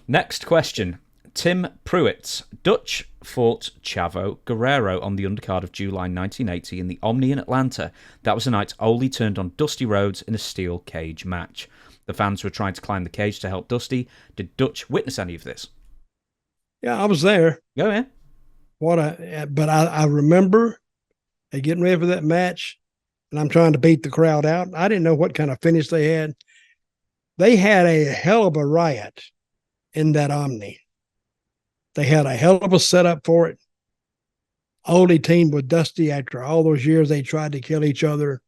Next question. Tim Pruitt. Dutch fought Chavo Guerrero on the undercard of July 1980 in the Omni in Atlanta. That was the night Ole turned on Dusty Rhodes in a steel cage match. The fans were trying to climb the cage to help Dusty. Did Dutch witness any of this? Yeah, I was there. Oh, yeah. But I remember they getting ready for that match, and I'm trying to beat the crowd out. I didn't know what kind of finish they had. They had a hell of a riot in that Omni. They had a hell of a setup for it. Ole teamed with Dusty after all those years they tried to kill each other.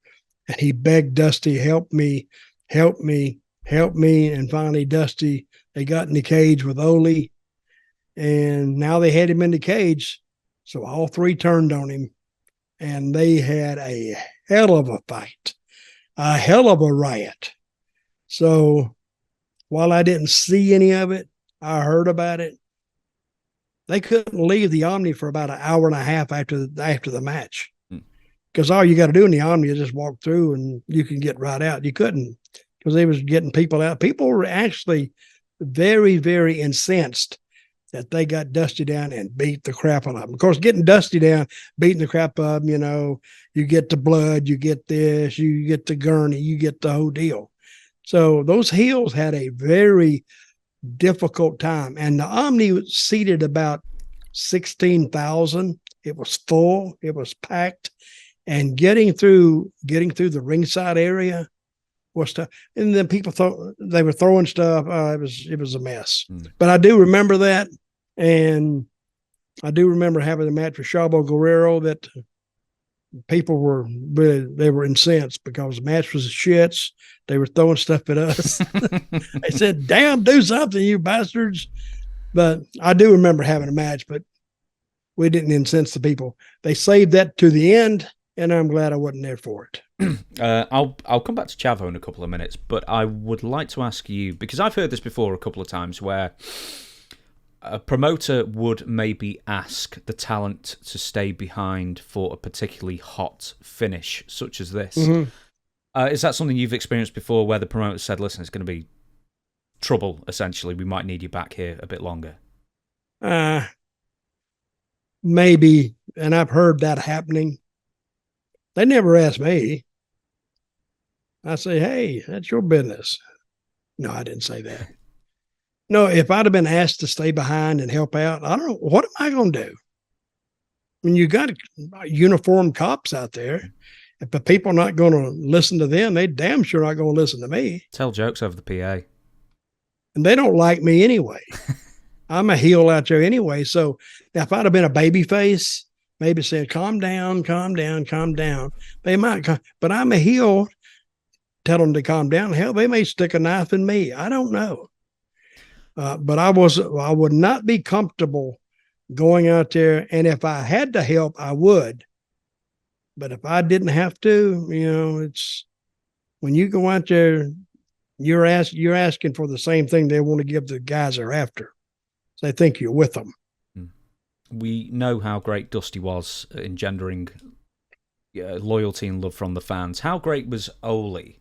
And he begged Dusty, help me, help me, help me. And finally, Dusty, they got in the cage with Ole. And now they had him in the cage. So all three turned on him. And they had a hell of a fight, a hell of a riot. So while I didn't see any of it, I heard about it. They couldn't leave the Omni for about an hour and a half after the match, because all you got to do in the Omni is just walk through and you can get right out. You couldn't, because they was getting people out. People were actually very, very incensed that they got Dusty down and beat the crap out of them. Of course, getting Dusty down, beating the crap out of them, you get the blood, you get this, you get the gurney, you get the whole deal. So those heels had a very difficult time, and the Omni seated about 16,000. It was full, it was packed, and getting through the ringside area was tough. And then people thought they were throwing stuff. It was a mess. But I do remember that, and I do remember having a match with Chavo Guerrero that people were incensed because the match was shits. They were throwing stuff at us. They said, damn, do something, you bastards. But I do remember having a match, but we didn't incense the people. They saved that to the end, and I'm glad I wasn't there for it. I'll come back to Chavo in a couple of minutes, but I would like to ask you, because I've heard this before a couple of times, where a promoter would maybe ask the talent to stay behind for a particularly hot finish, such as this. Mm-hmm. Is that something you've experienced before, where the promoter said, listen, it's going to be trouble, essentially, we might need you back here a bit longer? Maybe, and I've heard that happening. They never asked me. I say, hey, that's your business. No, I didn't say that. No, if I'd have been asked to stay behind and help out, I don't know, what am I going to do? When you got uniformed cops out there, if the people are not going to listen to them, they damn sure not going to listen to me. Tell jokes over the PA. And they don't like me anyway. I'm a heel out there anyway. So if I'd have been a baby face, maybe said, calm down, calm down, calm down. They might, but I'm a heel. Tell them to calm down. Hell, they may stick a knife in me. I don't know. But I would not be comfortable going out there. And if I had to help, I would. But if I didn't have to, it's when you go out there, you're asking for the same thing they want to give the guys they're after. So they think you're with them. We know how great Dusty was engendering loyalty and love from the fans. How great was Ole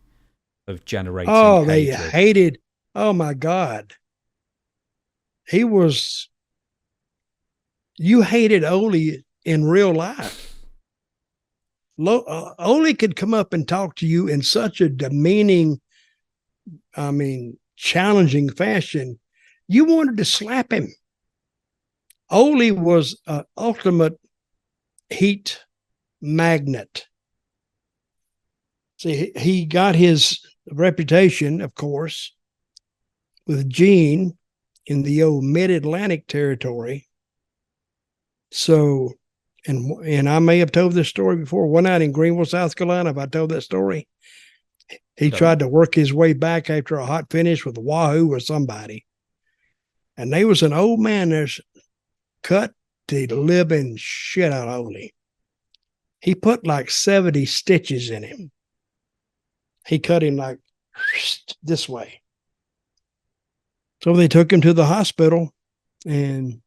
of generating hatred? They hated. Oh my God. You hated Ole in real life. Ole could come up and talk to you in such a demeaning, challenging fashion. You wanted to slap him. Ole was an ultimate heat magnet. See, he got his reputation, of course, with Gene in the old mid-Atlantic territory. So, and I may have told this story before. One night in Greenville, South Carolina, if I told that story, he tried to work his way back after a hot finish with Wahoo or somebody. And there was an old man there's cut the living shit out of Ole. He put like 70 stitches in him. He cut him like this way. So they took him to the hospital, and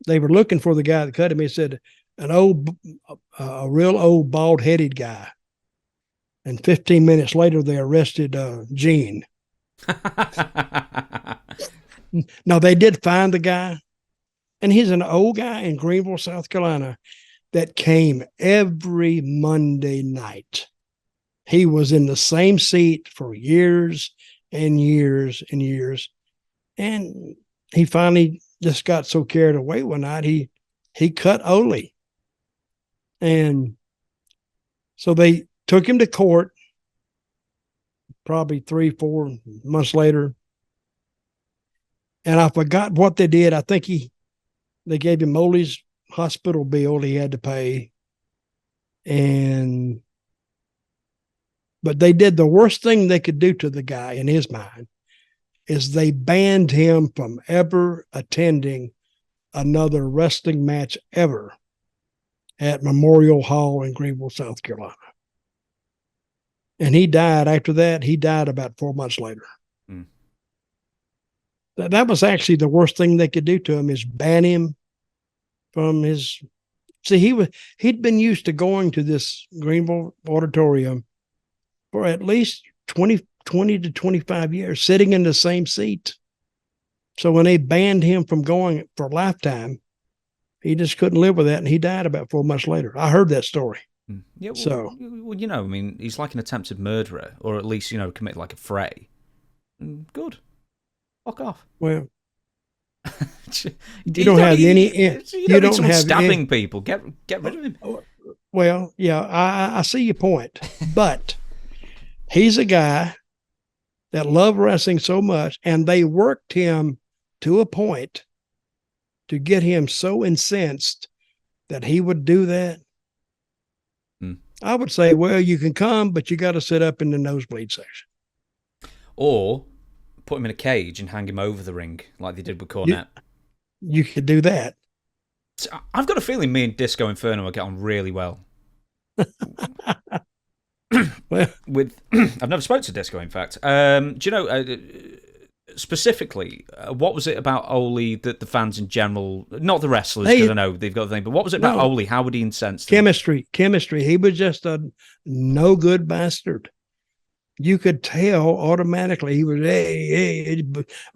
they were looking for the guy that cut him. He said, a real old bald-headed guy. And 15 minutes later, they arrested Gene. No, they did find the guy, and he's an old guy in Greenville, South Carolina, that came every Monday night. He was in the same seat for years and years and years. And he finally just got so carried away one night, he cut Ole. And so they took him to court probably 3-4 months later. And I forgot what they did. I think they gave him Ole's hospital bill he had to pay. But they did the worst thing they could do to the guy in his mind is they banned him from ever attending another wrestling match ever at Memorial Hall in Greenville, South Carolina. And he died after that. He died about 4 months later. Mm. That was actually the worst thing they could do to him, is ban him from his. See, he'd been used to going to this Greenville auditorium for at least 20 to 25 years, sitting in the same seat. So when they banned him from going for a lifetime, he just couldn't live with that, and he died about 4 months later. I heard that story. Yeah, well, I mean, he's like an attempted murderer, or at least, committed like a fray. Good. Fuck off. Well, you don't have any. You don't have stabbing people. Get rid of him. Well, yeah, I see your point, but he's a guy that loved wrestling so much, and they worked him to a point to get him so incensed that he would do that. I would say, well, you can come, but you got to sit up in the nosebleed section. Or put him in a cage and hang him over the ring like they did with Cornette. You could do that. So I've got a feeling me and Disco Inferno will get on really well. Well, I've never spoke to Disco, in fact. Do you know, specifically, what was it about Ole that the fans in general, not the wrestlers, because I know they've got the thing, but what was it about Ole? How would he incense them? Chemistry. He was just a no good bastard. You could tell automatically he was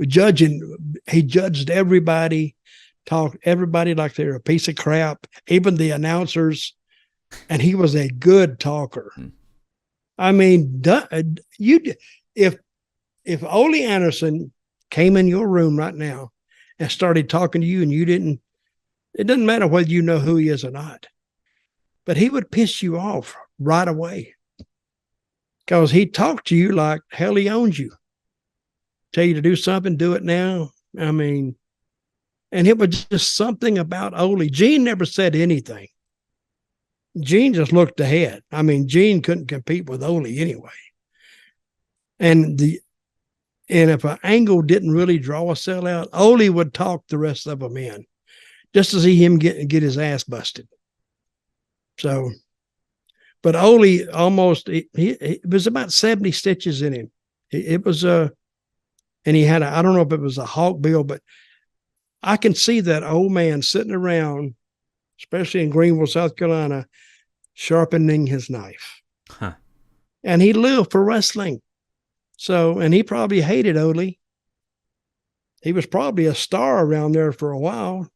judging. He judged everybody, talked everybody like they're a piece of crap, even the announcers, and he was a good talker. I mean, if Ole Anderson came in your room right now and started talking to you and you didn't, it doesn't matter whether you know who he is or not, but he would piss you off right away because he talked to you like hell he owns you. Tell you to do something, do it now. I mean, and it was just something about Ole. Gene never said anything. Gene just looked ahead. I mean, Gene couldn't compete with Ole anyway. And if an angle didn't really draw a sellout, Ole would talk the rest of them in, just to see him get his ass busted. So, but Ole almost it was about 70 stitches in him. It was and he had I don't know if it was a hawk bill, but I can see that old man sitting around, especially in Greenville, South Carolina, sharpening his knife. Huh. And he lived for wrestling. So, and he probably hated Ole. He was probably a star around there for a while.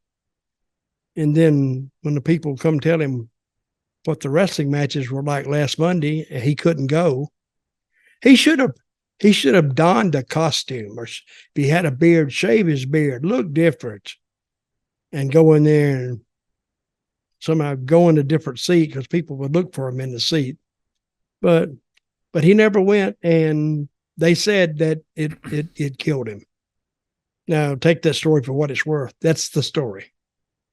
And then when the people come tell him what the wrestling matches were like last Monday, he couldn't go. He should have donned a costume, or if he had a beard, shave his beard, look different, and go in there and somehow go in a different seat because people would look for him in the seat. But he never went, and they said that it killed him. Now, take that story for what it's worth. That's the story.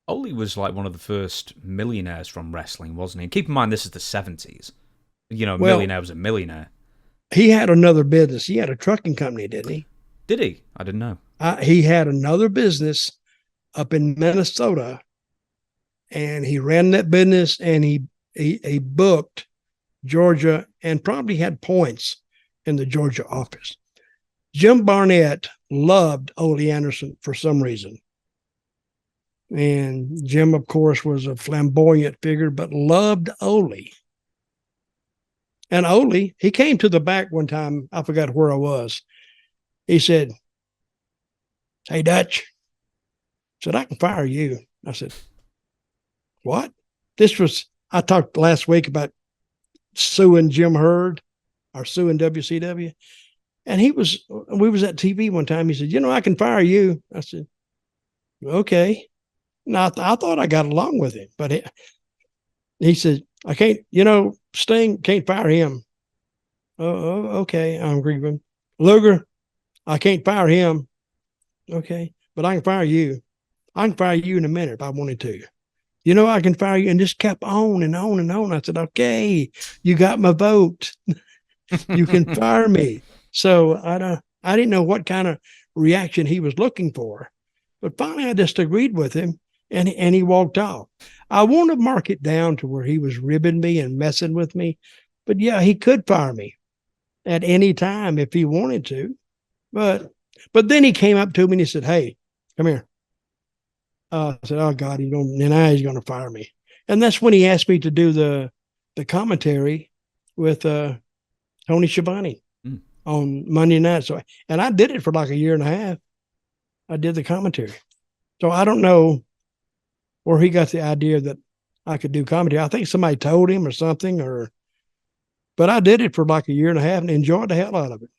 Ole was like one of the first millionaires from wrestling, wasn't he? And keep in mind, this is the 70s. Millionaire was a millionaire. He had another business. He had a trucking company, didn't he? Did he? I didn't know. He had another business up in Minnesota, and he ran that business, and he booked Georgia and probably had points in the Georgia office. Jim Barnett loved Ole Anderson for some reason. And Jim, of course, was a flamboyant figure, but loved Ole. And Ole, he came to the back one time. I forgot where I was. He said, "Hey, Dutch," said, "I can fire you." I said, "What?" I talked last week about suing Jim Hurd or suing WCW. And we was at TV one time. He said, "I can fire you." I said, "Okay." Now, I thought I got along with him, but he said, "I can't, Sting can't fire him." Oh, okay. I'm agreeing. Luger, I can't fire him. Okay. But I can fire you. I can fire you in a minute if I wanted to. I can fire you. And just kept on and on and on. I said, "Okay, you got my vote. You can fire me." So I didn't know what kind of reaction he was looking for. But finally, I just agreed with him, and he walked off. I want to mark it down to where he was ribbing me and messing with me. But yeah, he could fire me at any time if he wanted to. But then he came up to me and he said, "Hey, come here." I said, "Oh God, he's going to fire me." And that's when he asked me to do the commentary with Tony Schiavone on Monday night. And I did it for like a year and a half. I did the commentary. So I don't know where he got the idea that I could do commentary. I think somebody told him or something, but I did it for like a year and a half and enjoyed the hell out of it.